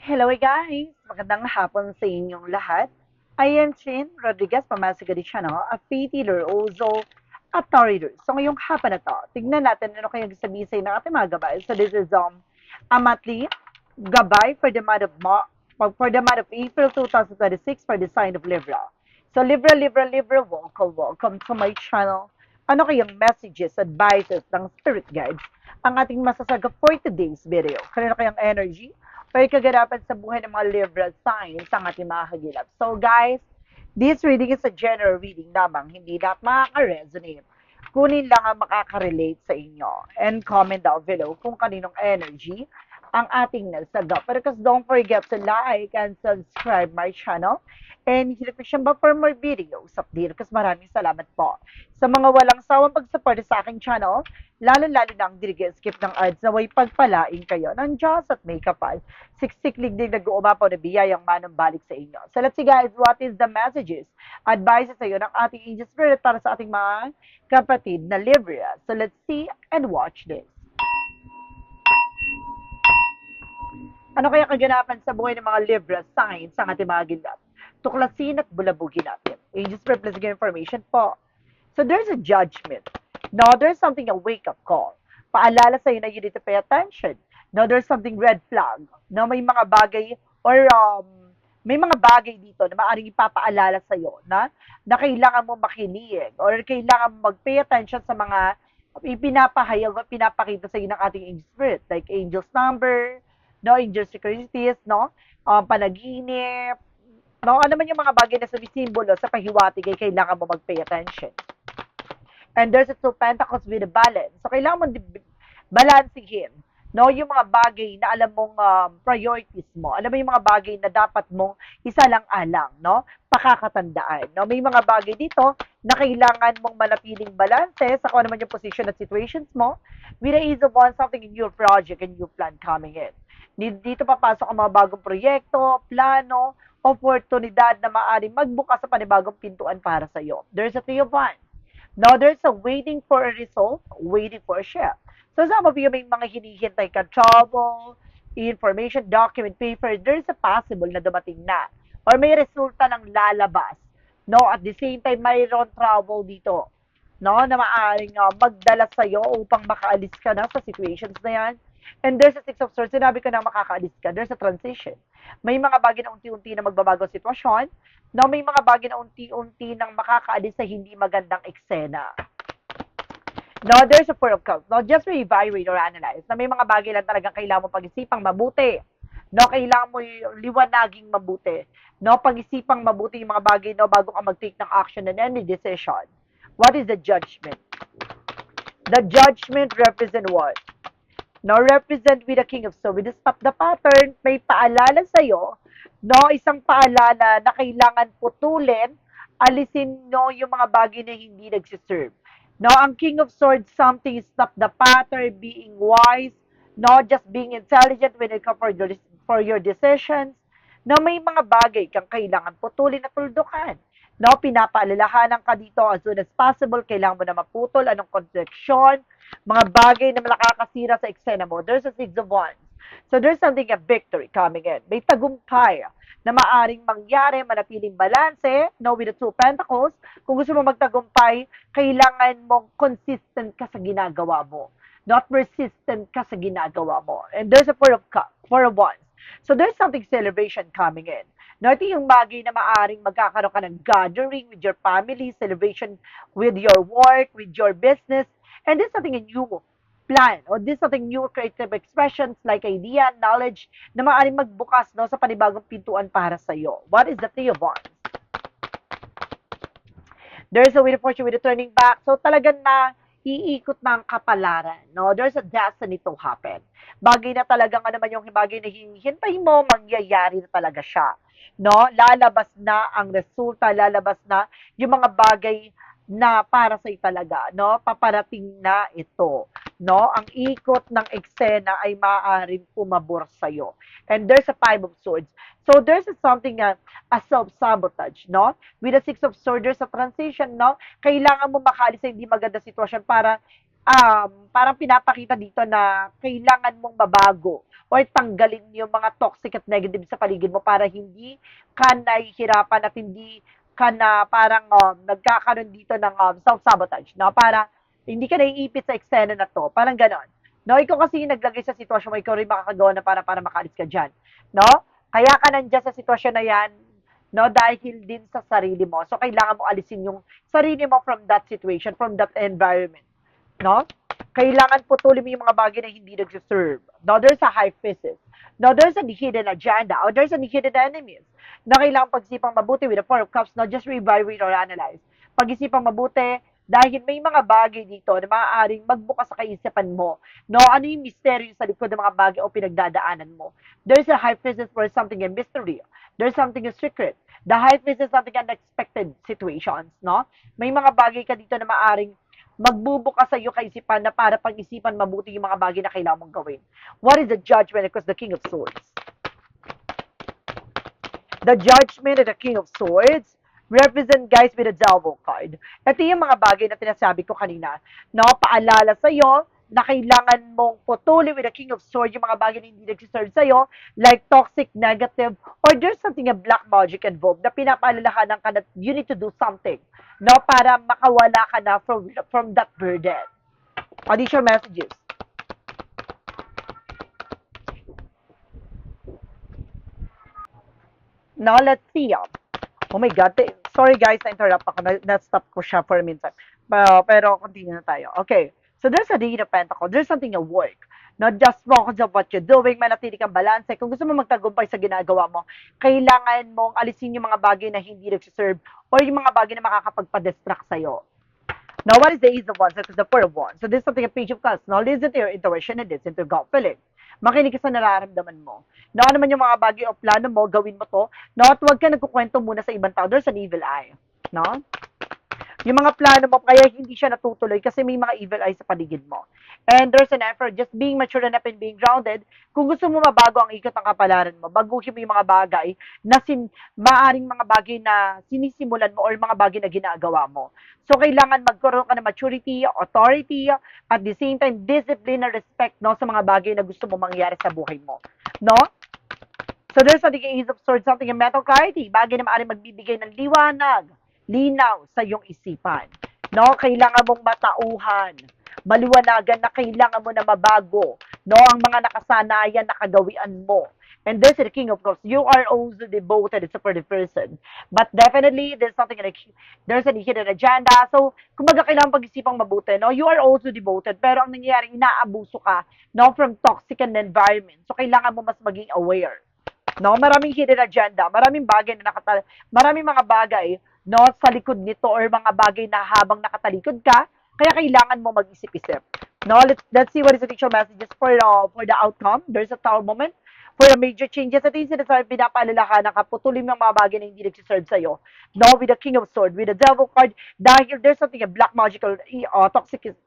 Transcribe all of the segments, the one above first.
Hello guys! Magandang hapon sa inyong lahat. I am Chin Rodriguez, Pamasigari Channel, a faith healer, also a Tao reader. So ngayong hapon na to, tignan natin ano kayong sabihin sa ng ating mga gabay. So this is a monthly gabay for the month of April 2026 for the sign of Libra. So Libra, welcome to my channel. Ano kayong messages, advices ng spirit guides ang ating masasaga for today's video? Kanino kayang energy or kaganapan sa buhay ng mga Libra signs ang ating mga kagilap? So guys, this reading is a general reading lamang, hindi lahat makaka-resonate. Kunin lang ang makaka-relate sa inyo. And comment down below kung kaninong energy ang ating nasagot. But because don't forget to like and subscribe my channel. And hit the ba for more videos update. Kasi maraming salamat po sa mga walang sawang pagsuporta sa aking channel, lalo-lalo na ang skip ng ads na way pagpalain kayo ng Diyos at may kapal. Siksik-lig din nag-uumapaw na biyayang manong balik sa inyo. So let's see guys, what is the messages, advices sa iyo ng ating angel spirit para sa ating mga kapatid na Libra. So let's see and watch this. Ano kaya kaganapan sa buhay ng mga Libra signs sa ating mga ginap? Tuklasin at bulabugin natin. Angels Spirit, please give information po. So there's a judgment. No, there's something a wake-up call. Paalala sa'yo na you need to pay attention. No, there's something red flag. No, may mga bagay or may mga bagay dito na maaaring ipapaalala sa'yo na kailangan mo makinig or kailangan mo mag-pay attention sa mga ipinapahayag o pinapakita sa iyo ng ating angel spirit, like angel's number, no, angel securities, no, panaginip, no, ano man yung mga bagay na sumisimbolo sa pahiwatig ay kailangan mo mag-pay attention. And there's a two pentacles with a balance. So, kailangan mo balansihin, no, yung mga bagay na alam mong priorities mo. Alam mo yung mga bagay na dapat mong isa lang alang, no, pakakatandaan. No, may mga bagay dito na kailangan mong manatiling balanse sa kung ano man yung position at situations mo with the ease of one something in your project and new plan coming in. Dito papasok ang mga bagong proyekto, plano, oportunidad na maaaring magbukas sa panibagong pintuan para sa iyo. There's a three of wands. Now, there's a waiting for a result, waiting for a shift. So, some of you may mga hinihintay ka trouble, information, document, paper, there's a possible na dumating na. Or may resulta ng lalabas. No, at the same time, mayroon trouble dito. No, na maaaring magdala sa'yo upang makaalis ka na sa situations na yan. And there's a six of swords. Sinabi ko na makakaalis ka. There's a transition. May mga bagay na unti-unti na magbabago sitwasyon. No, may mga bagay na unti-unti nang makakaalis sa hindi magandang eksena. No, there's a four of cups. No, just re-evaluate or analyze na may mga bagay lang talagang kailangan mo pag-isipang mabuti. No, kailangan mo liwanaging mabuti. No, pag-isipang mabuti yung mga bagay no, bago ka mag-take ng action and any decision. What is the judgment? The judgment represent what? No, represent with the King of Swords. With the Stop the Pattern, may paalala sa'yo, no, isang paalala na kailangan putulin, alisin no yung mga bagay na hindi nagsiserve. No, ang King of Swords, something is stop the pattern, being wise, no, just being intelligent when it comes for your decisions. No, may mga bagay kang kailangan putulin at tuldukan. No, pinapaalalahanan ka dito as soon as possible, kailangan mo na maputol, anong constriction, mga bagay na nakakasira sa eksena mo. There's a six of wands. So there's something a victory coming in. May tagumpay na maaring mangyari, manatiling balanse, no, with the two pentacles. Kung gusto mo magtagumpay, kailangan mong consistent ka sa ginagawa mo. Not persistent ka sa ginagawa mo. And there's a four of wands. So there's something celebration coming in. No, ito yung bagay na maaring magkakaroon ka ng gathering with your family, celebration with your work, with your business, and this is something a new plan or this is something new creative expressions like idea, knowledge na maaaring magbukas no, sa panibagong pintuan para sa iyo. What is the Three of Wands? There's a way of fortune with a turning back. So talagang na iikot ng kapalaran. No? There's a destiny to happen. Bagay na talagang ano man yung bagay na hinihintay mo, mangyayari na talaga siya. No? Lalabas na ang resulta, lalabas na yung mga bagay na para sa talaga, no? Paparating na ito, no? Ang ikot ng eksena ay maaaring pumabor sa iyo. And there's a five of swords. So there's something a self-sabotage, no? With the six of swords, there's a transition, no? Kailangan mo makaalis sa hindi maganda sitwasyon para parang pinapakita dito na kailangan mong mabago or tanggalin yung mga toxic at negative sa paligid mo para hindi ka nahihirapan at hindi ka na parang nagkakaroon dito ng self-sabotage, no? Para hindi ka naiipit sa eksena na to. Parang ganon. No, ikaw kasi yung naglagay sa sitwasyon mo, ikaw rin makakagawa na para makaalis ka dyan. No? Kaya ka nandiyan sa sitwasyon na yan, no, dahil din sa sarili mo. So, kailangan mo alisin yung sarili mo from that situation, from that environment. No? Kailangan putulin mo yung mga bagay na hindi nag-serve. No, there's a high physis. No, there's a hidden agenda or there's a hidden enemies na kailangan pag-isipang mabuti with the Four of Cups, not just reevaluate or analyze. Pag-isipang mabuti dahil may mga bagay dito na maaaring magbukas sa kaisipan mo. No, ano yung misteryo sa likod ng mga bagay o pinagdadaanan mo. There's a high physis for something in mystery. There's something in secret. The high physis is something unexpected situations, no? May mga bagay ka dito na maaaring magbubukas sa iyo kaisipan na para pag-isipan mabuti yung mga bagay na kailangan mong gawin. What is the judgment? Because the King of Swords. The judgment and the King of Swords represent guys with a Devil card. Ito yung mga bagay na tinasabi ko kanina. No, paalala sa iyo na kailangan mong putulin with the King of Swords yung mga bagay na hindi nagsiserve sa'yo, like toxic, negative, or there's something a black magic involved na pinapaalalahanan ka na you need to do something, no, para makawala ka na from that burden. Additional messages. Now, let's see. Oh my God. Sorry guys, na-interrupt ako. Na-stop ko siya for a minute. Pero continue na tayo. Okay. So there's a Eight of Pentacles. There's something at work. Not just focus on what you're doing, manatili kang balance. Kung gusto mo magtagumpay sa ginagawa mo, kailangan mong alisin yung mga bagay na hindi nagsiserve or yung mga bagay na makakapagpa-distract sa'yo. Now, what is the Ace of Wands? That is the Four of Wands. So, this is something a Page of Cups. Now, listen to your intuition and listen to gut feeling. Makinig ka sa nararamdaman mo. Na ano man yung mga bagay o plano mo, gawin mo to. No, at huwag ka nagkukwento muna sa ibang tao. There's an evil eye. No? Yung mga plano mo, kaya hindi siya natutuloy kasi may mga evil eyes sa paligid mo. And there's an effort, just being mature enough and being grounded. Kung gusto mo mabago ang ikot ng kapalaran mo, baguhin mo yung mga bagay na maaring mga bagay na sinisimulan mo or mga bagay na ginagawa mo. So, kailangan magkaroon ka ng maturity, authority, at the same time, discipline and respect, no, sa mga bagay na gusto mo mangyari sa buhay mo. No? So, there's something Ace of Swords, something in mental clarity, bagay na maaaring magbibigay ng liwanag, linaw sa iyong isipan. No, kailangan mong matauhan, maliwanagan na kailangan mo na mabago, no, ang mga nakasanayan na kagawian mo. And this is the King of Cups. You are also devoted and supportive person. But definitely, there's something like, there's a hidden agenda. So, kumbaga kailangan pag-isipang mabuti, no? You are also devoted, pero ang nangyayari, inaabuso ka, no, from toxic environment. So, kailangan mo mas maging aware. No, maraming hidden agenda, maraming mga bagay, no, sa likod nito or mga bagay na habang nakatalikod ka, kaya kailangan mo mag-isip-isip. No, let's see what is the actual messages for the outcome. There's a tower moment for the major changes. At yung sinasabi, pinapaalalahanan ka, putulin mo yung mga bagay na hindi nagsiserve sa'yo. No, with the King of Swords, with the Devil card, dahil there's something a black magical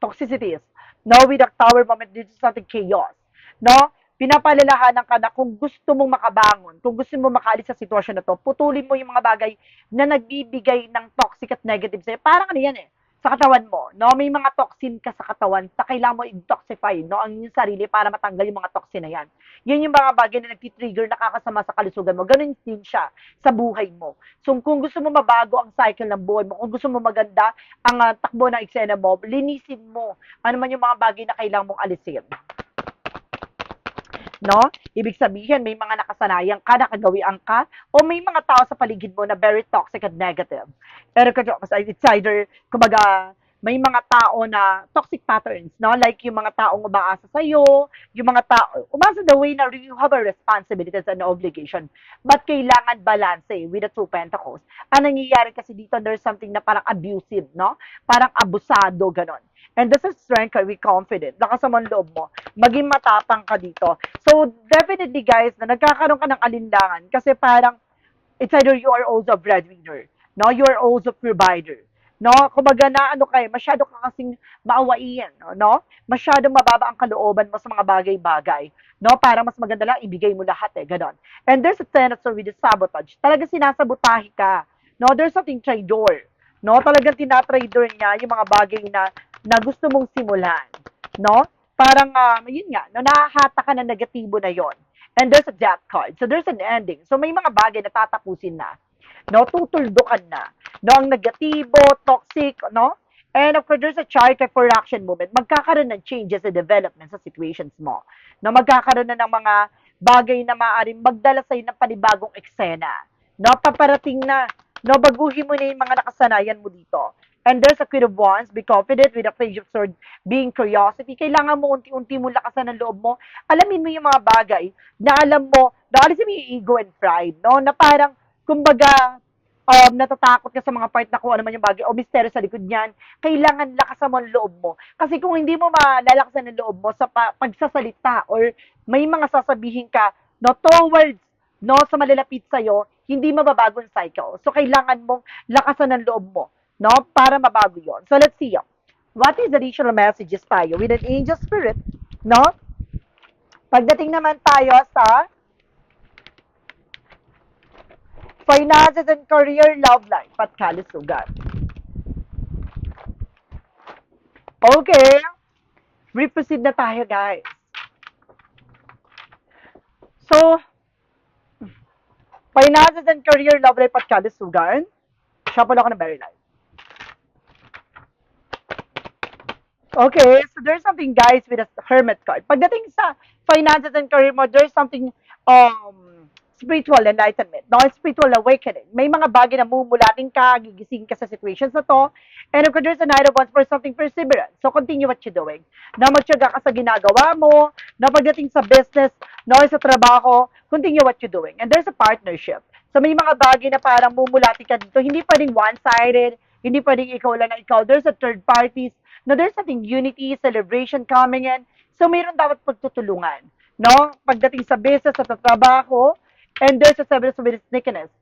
toxicities. No, with the tower moment, this is something chaos. No, pinapalalahanan ka na kung gusto mong makabangon, kung gusto mong makaalis sa sitwasyon na to, putulin mo yung mga bagay na nagbibigay ng toxic at negative sa'yo. Parang ano yan sa katawan mo, no? May mga toxin ka sa katawan, sa kailangan mo i-detoxify, no? Ang iyong sarili para matanggal yung mga toxin na yan. Yan yung mga bagay na nagtitrigger, nakakasama sa kalusugan mo. Ganun din siya sa buhay mo. So, kung gusto mo mabago ang cycle ng buhay mo, kung gusto mo maganda ang takbo ng eksena mo, linisin mo ano man yung mga bagay na kailangan mong alisin. No? Ibig sabihin, may mga nakasanayan ka, nakagawian ka, o may mga tao sa paligid mo na very toxic and negative. Pero it's either, kumbaga, may mga tao na toxic patterns, no? Like yung mga taong umaasa sa'yo, yung mga tao, umasa the way na you have a responsibilities and obligation. But kailangan balance with the two pentacles. Ang nangyayari kasi dito, there's something na parang abusive, no? Parang abusado, ganon. And this is strength, be confident. Nakasamang loob mo. Maging matapang ka dito. So, definitely guys, na nagkakaroon ka ng alinlangan kasi parang it's either you are also a breadwinner, no? You are also a provider. No? Kumbaga na ano kayo, masyado ka kasing maawain, no? Masyadong mababa ang kalooban mo sa mga bagay-bagay, no? Para mas maganda lang ibigay mo lahat ganon. And there's a tendency with the sabotage. Talaga sinasabotahe ka. No? There's something traitor. No? Talagang tinatrader niya yung mga bagay na na gusto mong simulan, no? Parang, yun nga, no, nahahata ka na negatibo na yon. And there's a death card. So there's an ending. So may mga bagay na tatapusin na. No, tutuldukan na. No, ang negatibo, toxic, no? And of course, there's a chart for action movement. Magkakaroon ng changes and development sa situations mo. No, magkakaroon na ng mga bagay na maaaring magdala sa'yo ng panibagong eksena. No, paparating na. No, baguhin mo na yung mga nakasanayan mo dito. And there's a Queen of Wands, be confident with a Page of Swords, being curiosity. Kailangan mo unti-unti mo lakasan ng loob mo. Alamin mo yung mga bagay na alam mo, na alisin mo yung ego and pride, no? Na parang, kumbaga, natatakot ka sa mga part na kung ano man yung bagay o misteryo sa likod niyan, kailangan lakasan mo ang loob mo. Kasi kung hindi mo malalakasan ang loob mo sa pagsasalita or may mga sasabihin ka, no, towards, no, sa malalapit sa'yo, hindi mababago ang cycle. So, kailangan mong lakasan ang loob mo, no, para mabago yon. So, let's see. What is the additional messages tayo with an angel spirit, no? Pagdating naman tayo sa finances and career, love life, at kalusugan. Okay, re-proceed na tayo, guys. So, finances and career, love life, at kalusugan. Shuffle ako ng very life. Okay, so there's something, guys, with a hermit card. Pagdating sa finances and career mo, there's something spiritual enlightenment, no? Spiritual awakening. May mga bagay na mumulating ka, gigising ka sa situations na to. And of course, there's a Knight of Wands for something perseverance. So, continue what you're doing. Na magtiyaga ka sa ginagawa mo, na pagdating sa business, no, sa trabaho, continue what you're doing. And there's a partnership. So, may mga bagay na parang mumulating ka dito. Hindi pwedeng one-sided, hindi pwedeng ikaw lang na ikaw. There's a third parties. No, there's something unity, celebration coming in. So, mayroon dapat pagtutulungan. No? Pagdating sa business, sa trabaho, and there's a seven of sneakiness.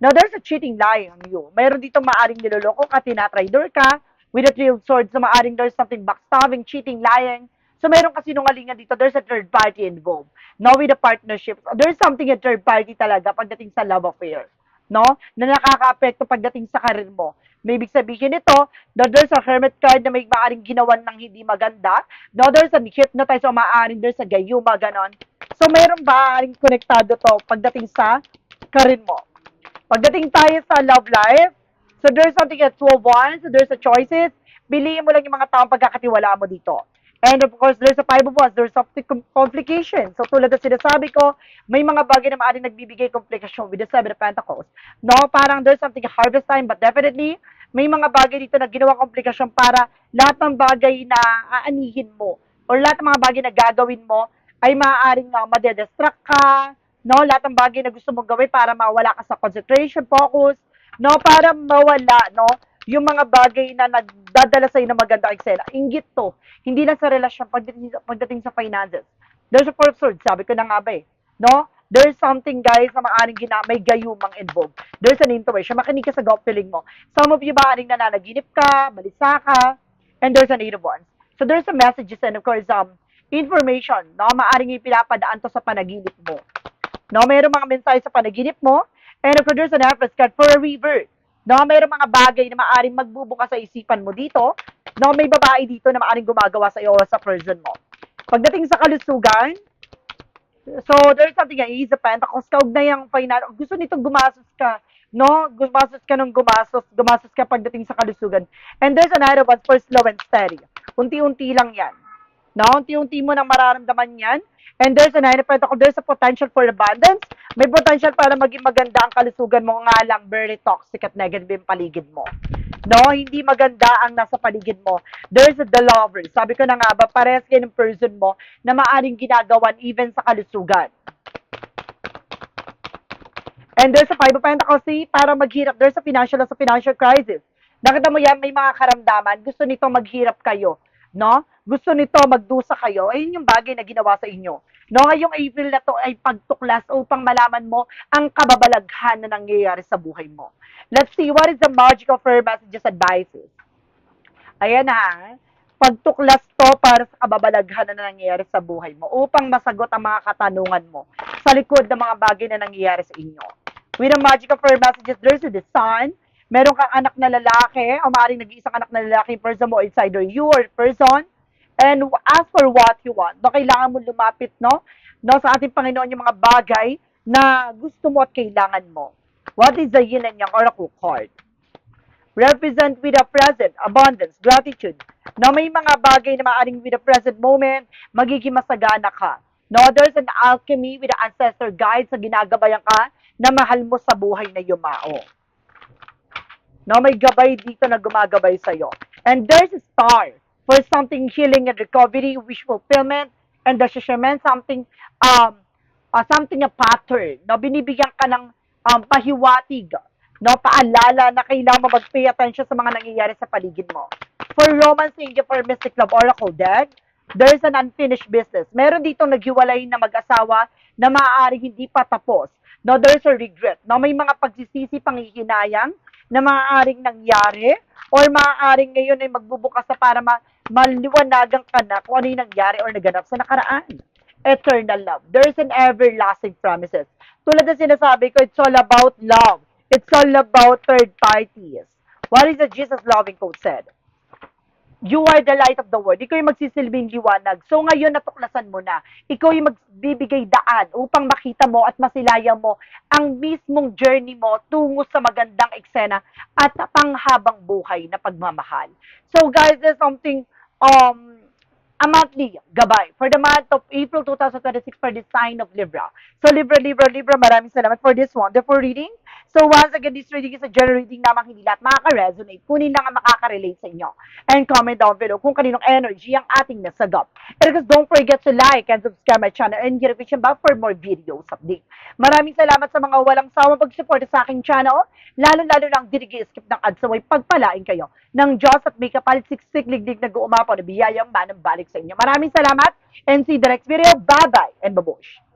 Now, there's a cheating lying on you. Mayroon dito maaring niloloko ka, tinatraidor ka, with a three of swords, so maaring there's something backstabbing, cheating, lying. So, mayroon kasi sinungalingan dito, there's a third party involved. No, with a partnership. There's something a third party talaga pagdating sa love affair. No? Na nakaka-apekto pagdating sa karir mo. May ibig sabihin nito, that there's a hermit card na may maaring ginawan ng hindi maganda. No, there's a hypnotize o maaring there's a gayuma, ganon. So, mayroon ba maaring konektado to pagdating sa karir mo? Pagdating tayo sa love life, so there's something at 12 wands, so there's a choices. Piliin mo lang yung mga taong pagkakatiwala mo dito. And of course, there's a five of wands, there's something complication. So tulad ng sinasabi ko, may mga bagay na maaaring nagbibigay komplikasyon with the seven of pentacles. No, parang there's something harvest time, but definitely, may mga bagay dito na ginawa komplikasyon para lahat ng bagay na aanihin mo or lahat ng mga bagay na gagawin mo ay maaaring madedestruct ka, no? Lahat ng bagay na gusto mong gawin para mawala ka sa concentration, focus, no? Para mawala, no? Yung mga bagay na nagdadala sa'yo ng magandang eksena. Inggit to. Hindi lang sa relasyon, pagdating sa finances. There's a four of swords, sabi ko na nga ba eh. No? There's something, guys, na maaaring may gayumang involved. There's an intuition. Makinig ka sa gut feeling mo. Some of you maaaring nananaginip ka, balisa ka, and there's an eight of wands. So there's a messages and of course, information, no? Maaring ipinapadaan to sa panaginip mo. No, mayroong mga mensahe sa panaginip mo, and of course, there's an Empress card for a rebirth. No, mayroong mga bagay na maaring magbubuka sa isipan mo dito. No, may babae dito na maaring gumagawa sa iyo o sa person mo. Pagdating sa kalusugan, so there's something nga, is a pentacles, kaug na yung final, gusto nitong gumastos ka, no? Gumastos ka ng gumastos ka pagdating sa kalusugan. And there's an Knight of Wands for slow and steady. Unti-unti lang yan. No? Unti-unti mo nang mararamdaman yan. And there's a Nine of Pentacles, there's a potential for abundance. May potential para maging maganda ang kalusugan mo, nga lang very toxic at negative yung paligid mo. No, hindi maganda ang nasa paligid mo. There's the lover. Sabi ko na nga ba, parehas kayo ng person mo na maaring ginagawan even sa kalusugan. And there's a Five of Pentacles, see, para maghirap. There's a financial crisis. Nakita mo yan, may mga karamdaman. Gusto nito maghirap kayo. No? Gusto nito magdusa kayo. Ayun yung bagay na ginawa sa inyo. No, ngayong April na to ay pagtuklas upang malaman mo ang kababalaghan na nangyayari sa buhay mo. Let's see, what is the magic of her messages advices? Ayan ha, pagtuklas to para sa kababalaghan na nangyayari sa buhay mo upang masagot ang mga katanungan mo sa likod ng mga bagay na nangyayari sa inyo. With the magic of her messages, there's the sun, meron kang anak na lalaki, o maaaring nag-iisang anak na lalaki person mo, it's either you or person, and ask for what you want. No, kailangan mo lumapit, no, sa ating Panginoon yung mga bagay na gusto mo at kailangan mo. What is the yin and yang oracle card? Represent with the present, abundance, gratitude. No, may mga bagay na maaaring with the present moment, magiging masagana ka. No, there's an alchemy with the ancestor guides na ginagabayan ka na mahal mo sa buhay na yumao. No, may gabay dito na gumagabay sa'yo. And there's a star for something healing and recovery, wish fulfillment, and decision, something a pattern. No, binibigyan ka ng pahiwatig, no, paalala na kailangan mo mag-pay attention sa mga nangyayari sa paligid mo. For romance angel, for mystic love oracle deck, there's an unfinished business. Meron ditong naghiwalay na mag-asawa na maaaring hindi pa tapos. No, there's a regret. No, may mga pagsisisi, panghihinayang na maaaring nangyari or maaaring ngayon ay magbubukas sa para maliwanagan ka na kung ano yung nangyari or naganap sa nakaraan. Eternal love. There's an everlasting promises. Tulad na sinasabi ko, it's all about love. It's all about third parties. What is the Jesus loving quote said? You are the light of the world. Ikaw yung magsisilbing liwanag. So ngayon natuklasan mo na. Ikaw yung magbibigay daan upang makita mo at masilayan mo ang mismong journey mo tungo sa magandang eksena at panghabang buhay na pagmamahal. So guys, there's something a monthly gabay for the month of April 2026 for the sign of Libra. So Libra, maraming salamat for this wonderful reading. So once again, this reading is a general reading namang hindi lahat makaka-resonate. Kunin lang ang makaka-relate sa inyo. And comment down below kung kaninong energy ang ating nasagap. And because don't forget to like and subscribe my channel and hit notification bell for more videos update. Maraming salamat sa mga walang sawang pag-support sa aking channel. Lalo-lalo lang skip ng ads sa way pagpalain kayo ng Diyos at may kapalit siksik liglig na guumapo na biyayang manang balik sa inyo. Maraming salamat and see you the next video. Bye-bye and babush!